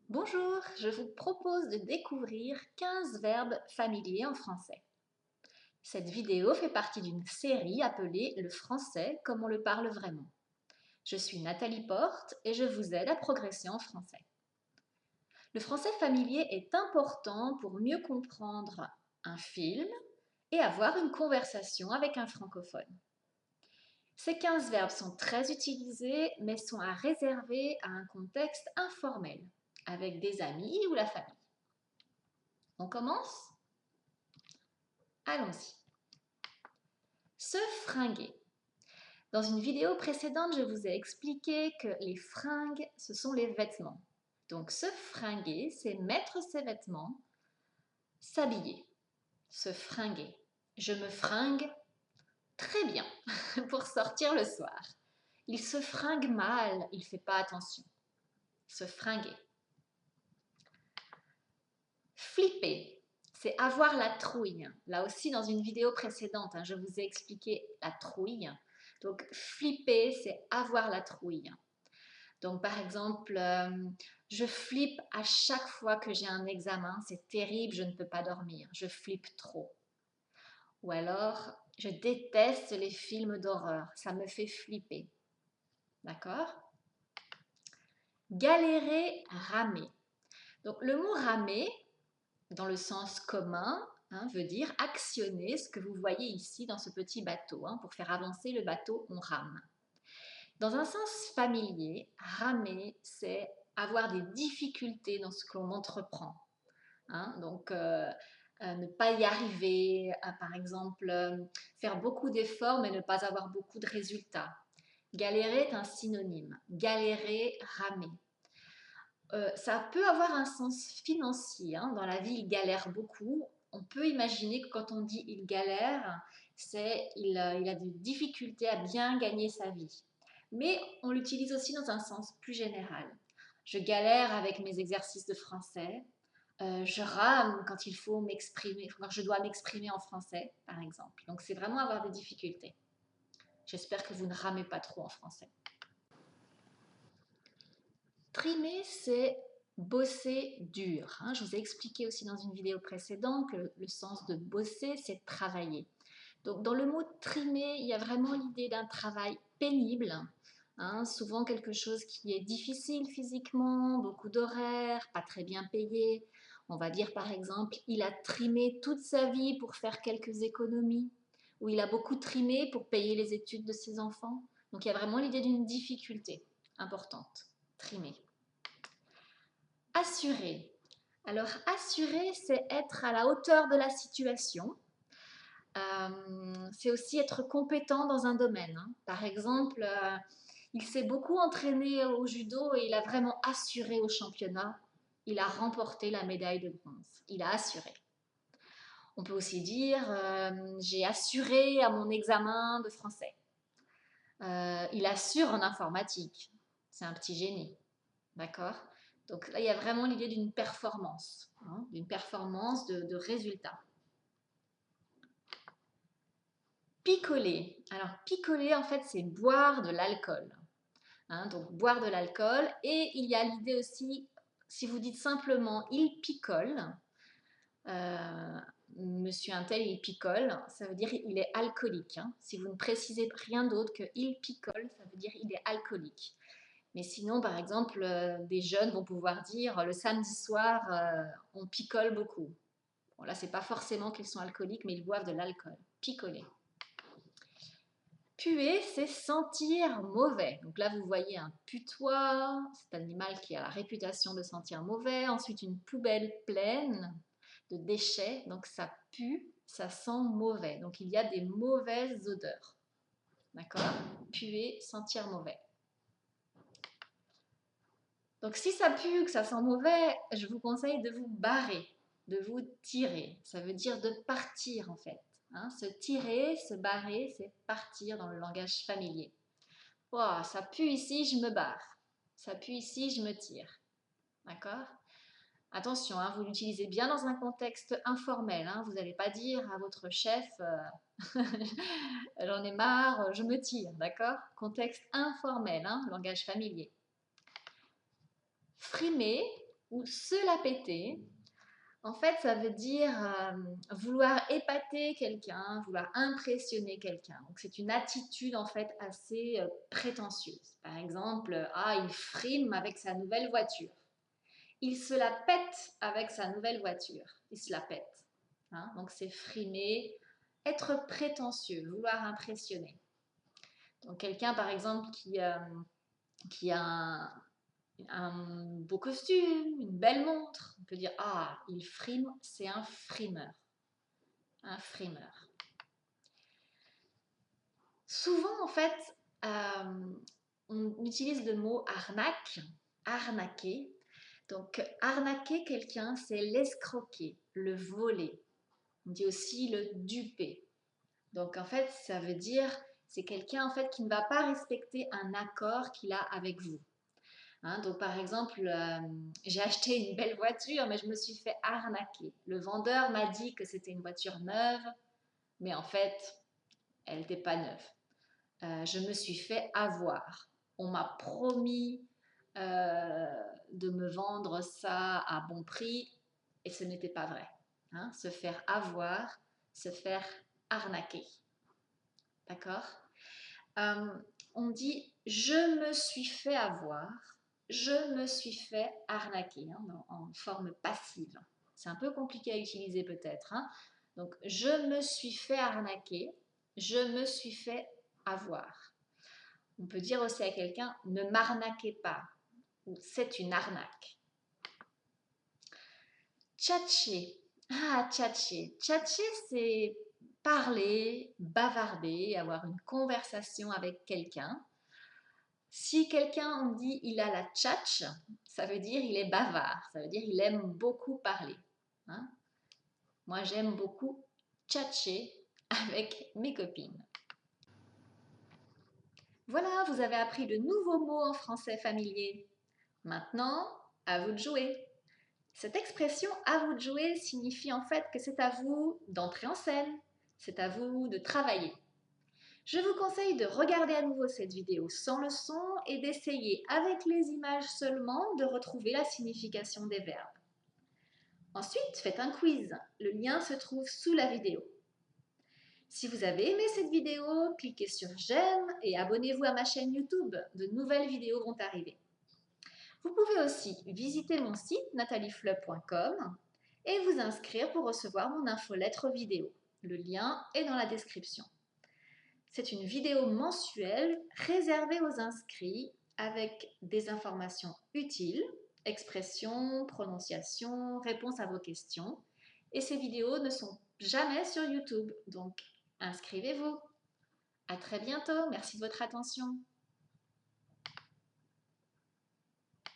Bonjour, je vous propose de découvrir 15 verbes familiers en français. Cette vidéo fait partie d'une série appelée Le français comme on le parle vraiment. Je suis Nathalie Porte et je vous aide à progresser en français. Le français familier est important pour mieux comprendre un film et avoir une conversation avec un francophone. Ces 15 verbes sont très utilisés mais sont à réserver à un contexte informel, avec des amis ou la famille. On commence? Allons-y. Se fringuer. Dans une vidéo précédente, je vous ai expliqué que les fringues, ce sont les vêtements. Donc se fringuer, c'est mettre ses vêtements, s'habiller, se fringuer. Je me fringue très bien pour sortir le soir. Il se fringue mal, il ne fait pas attention. Se fringuer. Flipper, c'est avoir la trouille. Là aussi, dans une vidéo précédente, je vous ai expliqué la trouille. Donc, flipper, c'est avoir la trouille. Donc, par exemple, je flippe à chaque fois que j'ai un examen. C'est terrible, je ne peux pas dormir. Je flippe trop. Ou alors, je déteste les films d'horreur. Ça me fait flipper. D'accord? Galérer, ramer. Donc, le mot ramer, dans le sens commun, veut dire actionner ce que vous voyez ici dans ce petit bateau. Pour faire avancer le bateau, on rame. Dans un sens familier, ramer, c'est avoir des difficultés dans ce que l'on entreprend. Donc, ne pas y arriver, par exemple, faire beaucoup d'efforts mais ne pas avoir beaucoup de résultats. Galérer est un synonyme. Galérer, ramer. Ça peut avoir un sens financier. Dans la vie, il galère beaucoup. On peut imaginer que quand on dit il galère, c'est il a des difficultés à bien gagner sa vie. Mais on l'utilise aussi dans un sens plus général. Je galère avec mes exercices de français. Je rame quand il faut m'exprimer, quand je dois m'exprimer en français, par exemple. Donc c'est vraiment avoir des difficultés. J'espère que vous ne ramez pas trop en français. Trimer, c'est bosser dur. Je vous ai expliqué aussi dans une vidéo précédente que le sens de bosser, c'est travailler. Donc dans le mot trimer, il y a vraiment l'idée d'un travail pénible, souvent quelque chose qui est difficile physiquement, beaucoup d'horaires, pas très bien payé. On va dire par exemple, il a trimé toute sa vie pour faire quelques économies, ou il a beaucoup trimé pour payer les études de ses enfants. Donc il y a vraiment l'idée d'une difficulté importante, trimer. Assurer. Alors assurer, c'est être à la hauteur de la situation. C'est aussi être compétent dans un domaine. Par exemple, il s'est beaucoup entraîné au judo et il a vraiment assuré au championnat. Il a remporté la médaille de bronze. Il a assuré. On peut aussi dire j'ai assuré à mon examen de français. Il assure en informatique. C'est un petit génie. D'accord? Donc là, il y a vraiment l'idée d'une performance, de résultat. Picoler. Alors, picoler, en fait, c'est boire de l'alcool. Donc, boire de l'alcool. Et il y a l'idée aussi, si vous dites simplement il picole, monsieur un tel, il picole, ça veut dire il est alcoolique. Si vous ne précisez rien d'autre que il picole, ça veut dire il est alcoolique. Mais sinon, par exemple, des jeunes vont pouvoir dire le samedi soir, on picole beaucoup. Bon, là, c'est pas forcément qu'ils sont alcooliques, mais ils boivent de l'alcool. Picoler. Puer, c'est sentir mauvais. Donc là, vous voyez un putois, cet animal qui a la réputation de sentir mauvais. Ensuite, une poubelle pleine de déchets. Donc ça pue, ça sent mauvais. Donc il y a des mauvaises odeurs. D'accord? Puer, sentir mauvais. Donc si ça pue, que ça sent mauvais, je vous conseille de vous barrer, de vous tirer. Ça veut dire de partir en fait. Se tirer, se barrer, c'est partir dans le langage familier. Oh, ça pue ici, je me barre. Ça pue ici, je me tire. D'accord? Attention, vous l'utilisez bien dans un contexte informel. Vous n'allez pas dire à votre chef j'en ai marre, je me tire. D'accord? Contexte informel, langage familier. Frimer, ou se la péter. En fait, ça veut dire vouloir épater quelqu'un, vouloir impressionner quelqu'un. Donc, c'est une attitude en fait assez prétentieuse. Par exemple, ah, il frime avec sa nouvelle voiture. Il se la pète avec sa nouvelle voiture. Il se la pète. Hein. Donc, c'est frimer, être prétentieux, vouloir impressionner. Donc, quelqu'un, par exemple, qui a un beau costume, une belle montre. On peut dire, ah, il frime, c'est un frimeur. Un frimeur. Souvent, en fait, on utilise le mot arnaque, arnaquer. Donc, arnaquer quelqu'un, c'est l'escroquer, le voler. On dit aussi le duper. Donc, en fait, ça veut dire, c'est quelqu'un en fait qui ne va pas respecter un accord qu'il a avec vous. Hein, donc par exemple, j'ai acheté une belle voiture, mais je me suis fait arnaquer. Le vendeur m'a dit que c'était une voiture neuve, mais en fait, elle n'était pas neuve. Je me suis fait avoir. On m'a promis de me vendre ça à bon prix, et ce n'était pas vrai. Hein, se faire avoir, se faire arnaquer. D'accord? On dit je me suis fait avoir, je me suis fait arnaquer en forme passive. C'est un peu compliqué à utiliser peut-être. Hein. Donc je me suis fait arnaquer, je me suis fait avoir. On peut dire aussi à quelqu'un ne m'arnaquez pas ou c'est une arnaque. Tchatcher. Ah, tchatcher. Tchatcher, c'est parler, bavarder, avoir une conversation avec quelqu'un. Si quelqu'un on dit il a la tchatche, ça veut dire il est bavard, ça veut dire il aime beaucoup parler. Hein. Moi j'aime beaucoup tchatcher avec mes copines. Voilà, vous avez appris de nouveaux mots en français familier. Maintenant, à vous de jouer. Cette expression à vous de jouer signifie en fait que c'est à vous d'entrer en scène, c'est à vous de travailler. Je vous conseille de regarder à nouveau cette vidéo sans le son et d'essayer avec les images seulement de retrouver la signification des verbes. Ensuite, faites un quiz. Le lien se trouve sous la vidéo. Si vous avez aimé cette vidéo, cliquez sur j'aime et abonnez-vous à ma chaîne YouTube. De nouvelles vidéos vont arriver. Vous pouvez aussi visiter mon site nataliefleup.com et vous inscrire pour recevoir mon infolettre vidéo. Le lien est dans la description. C'est une vidéo mensuelle réservée aux inscrits avec des informations utiles, expressions, prononciations, réponses à vos questions. Et ces vidéos ne sont jamais sur YouTube, donc inscrivez-vous. À très bientôt, merci de votre attention.